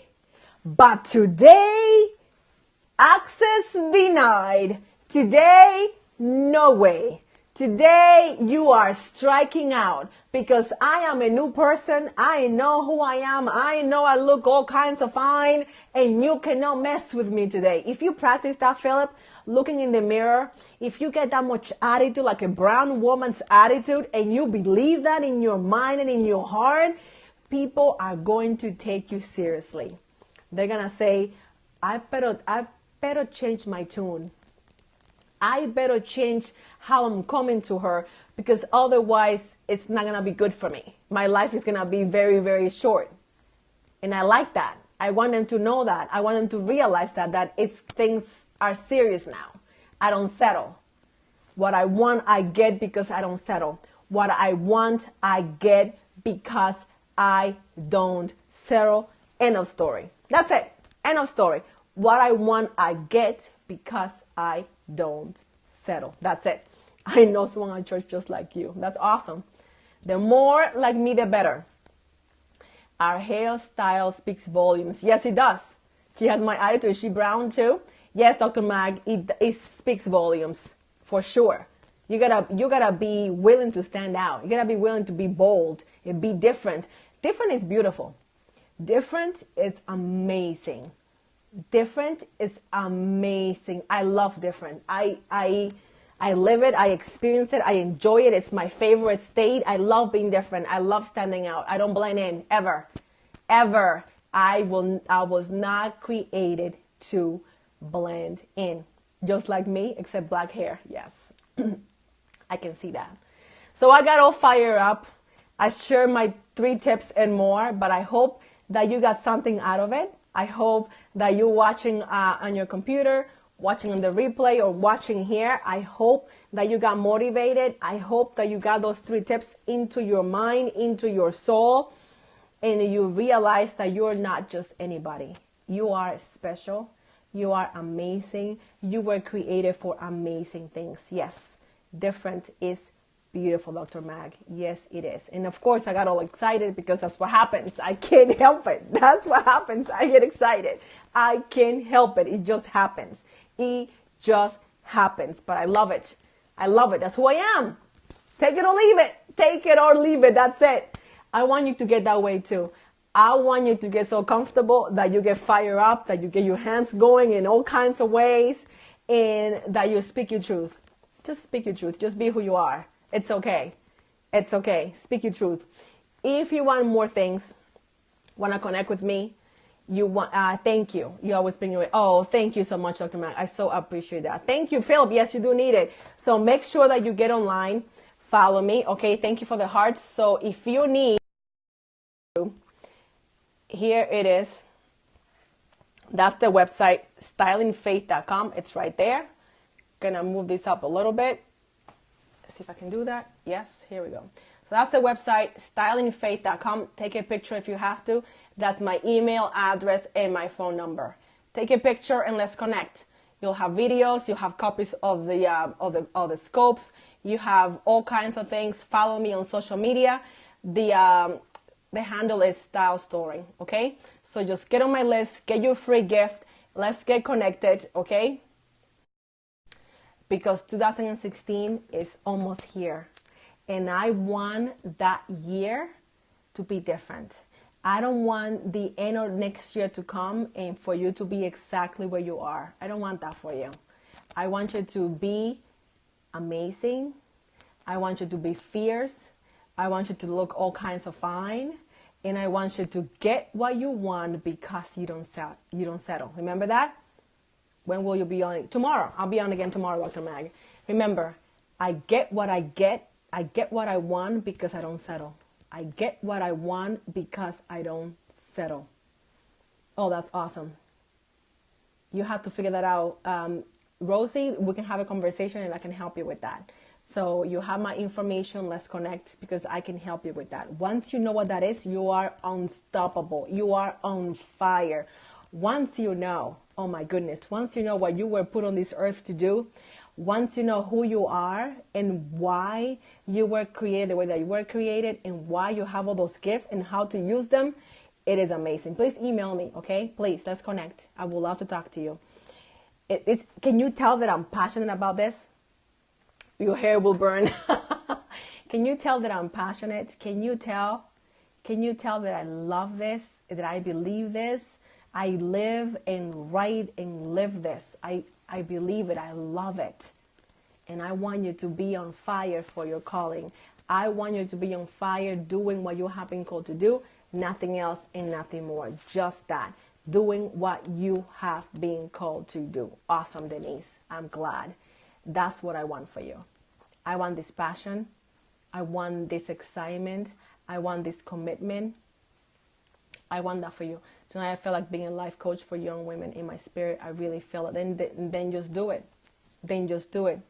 access denied. Today, no way. Today, you are striking out because I am a new person. I know who I am. I know I look all kinds of fine and you cannot mess with me today. If you practice that, Philip, looking in the mirror, if you get that much attitude, like a brown woman's attitude, and you believe that in your mind and in your heart, people are going to take you seriously. They're going to say, I better change my tune. I better change how I'm coming to her because otherwise it's not going to be good for me. My life is going to be very, very short. And I like that. I want them to know that. I want them to realize that things are serious now. I don't settle. What I want, I get because I don't settle. What I want, I get because I don't settle. End of story. That's it. End of story. What I want, I get because I don't settle. That's it. I know someone at church just like you. That's awesome. The more like me, the better. Our hairstyle speaks volumes. Yes, it does. She has my attitude. Is she brown too? Yes, Dr. Mag, it speaks volumes for sure. You gotta be willing to stand out. You gotta be willing to be bold and be different. Different is beautiful. Different is amazing. Different is amazing. I love different. I live it. I experience it. I enjoy it. It's my favorite state. I love being different. I love standing out. I don't blend in ever, ever. I was not created to blend in, just like me, except black hair. Yes, I can see that. So I got all fired up. I shared my 3 tips and more, but I hope that you got something out of it. I hope that you're watching on your computer, watching on the replay, or watching here. I hope that you got motivated. I hope that you got those 3 tips into your mind, into your soul, and you realize that you're not just anybody. You are special. You are amazing. You were created for amazing things. Yes, different is beautiful, Dr. Mag. Yes, it is. And of course, I got all excited because that's what happens. I can't help it. That's what happens. I get excited. I can't help it. It just happens. It just happens. But I love it. I love it. That's who I am. Take it or leave it. Take it or leave it. That's it. I want you to get that way too. I want you to get so comfortable that you get fired up, that you get your hands going in all kinds of ways, and that you speak your truth. Just speak your truth. Just be who you are. It's okay. It's okay. Speak your truth. If you want more things, want to connect with me, thank you. You always bring your way. Oh, thank you so much, Dr. Mac. I so appreciate that. Thank you, Philip. Yes, you do need it. So make sure that you get online. Follow me. Okay. Thank you for the hearts. So if you need, here it is. That's the website, stylingfaith.com. It's right there. Gonna move this up a little bit. See if I can do that. Yes, here we go. So that's the website, stylingfaith.com. Take a picture if you have to. That's my email address and my phone number. Take a picture and let's connect. You'll have videos. You'll have copies of the scopes. You have all kinds of things. Follow me on social media. The handle is StyleStoring. Okay. So just get on my list. Get your free gift. Let's get connected. Okay. Because 2016 is almost here. And I want that year to be different. I don't want the end of next year to come and for you to be exactly where you are. I don't want that for you. I want you to be amazing. I want you to be fierce. I want you to look all kinds of fine. And I want you to get what you want because you don't settle. Remember that? When will you be on? Tomorrow. I'll be on again tomorrow, Dr. Mag. Remember, I get what I get. I get what I want because I don't settle. I get what I want because I don't settle. Oh, that's awesome. You have to figure that out. Rosie, we can have a conversation and I can help you with that. So you have my information. Let's connect because I can help you with that. Once you know what that is, you are unstoppable. You are on fire. Once you know, oh my goodness, once you know what you were put on this earth to do, once you know who you are and why you were created the way that you were created and why you have all those gifts and how to use them, it is amazing. Please email me, okay? Please, let's connect. I would love to talk to you. Can you tell that I'm passionate about this? Your hair will burn. Can you tell that I'm passionate? Can you tell that I love this, that I believe this? I live and write and live this. I believe it. I love it. And I want you to be on fire for your calling. I want you to be on fire doing what you have been called to do. Nothing else and nothing more. Just that. Doing what you have been called to do. Awesome, Denise. I'm glad. That's what I want for you. I want this passion. I want this excitement. I want this commitment. I want that for you. Tonight I feel like being a life coach for young women in my spirit. I really feel it. Then just do it. Then just do it.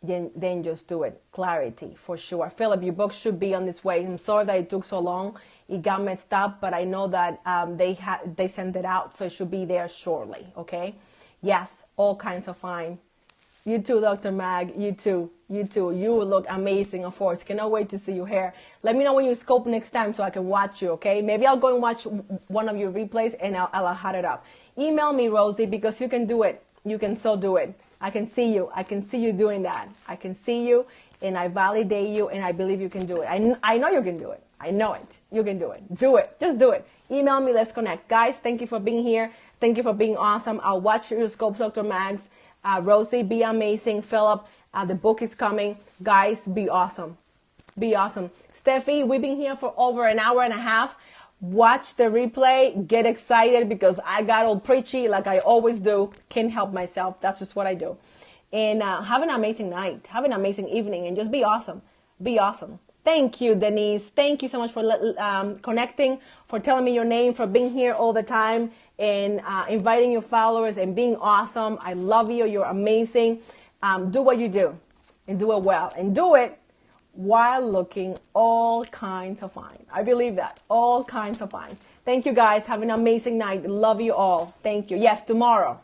then just do it. Clarity, for sure. Philip, your book should be on this way. I'm sorry that it took so long. It got messed up, but I know that they sent it out, so it should be there shortly, okay? Yes, all kinds of fine. You too, Dr. Mag. You too. You too. You will look amazing, of course. Cannot wait to see your hair. Let me know when you scope next time so I can watch you, okay? Maybe I'll go and watch one of your replays and I'll hot it up. Email me, Rosie, because you can do it. You can so do it. I can see you. I can see you doing that. I can see you, and I validate you, and I believe you can do it. I know you can do it. I know it. You can do it. Do it. Just do it. Email me. Let's connect. Guys, thank you for being here. Thank you for being awesome. I'll watch your scopes, Dr. Mags. Rosie, be amazing. Philip, the book is coming. Guys, be awesome. Be awesome. Steffi, we've been here for over an hour and a half. Watch the replay. Get excited because I got all preachy like I always do. Can't help myself. That's just what I do. And have an amazing night. Have an amazing evening. And just be awesome. Be awesome. Thank you, Denise. Thank you so much for connecting, for telling me your name, for being here all the time, and inviting your followers and being awesome. I love you. You're amazing. Do what you do and do it well. And do it while looking all kinds of fine. I believe that. All kinds of fine. Thank you, guys. Have an amazing night. Love you all. Thank you. Yes, tomorrow.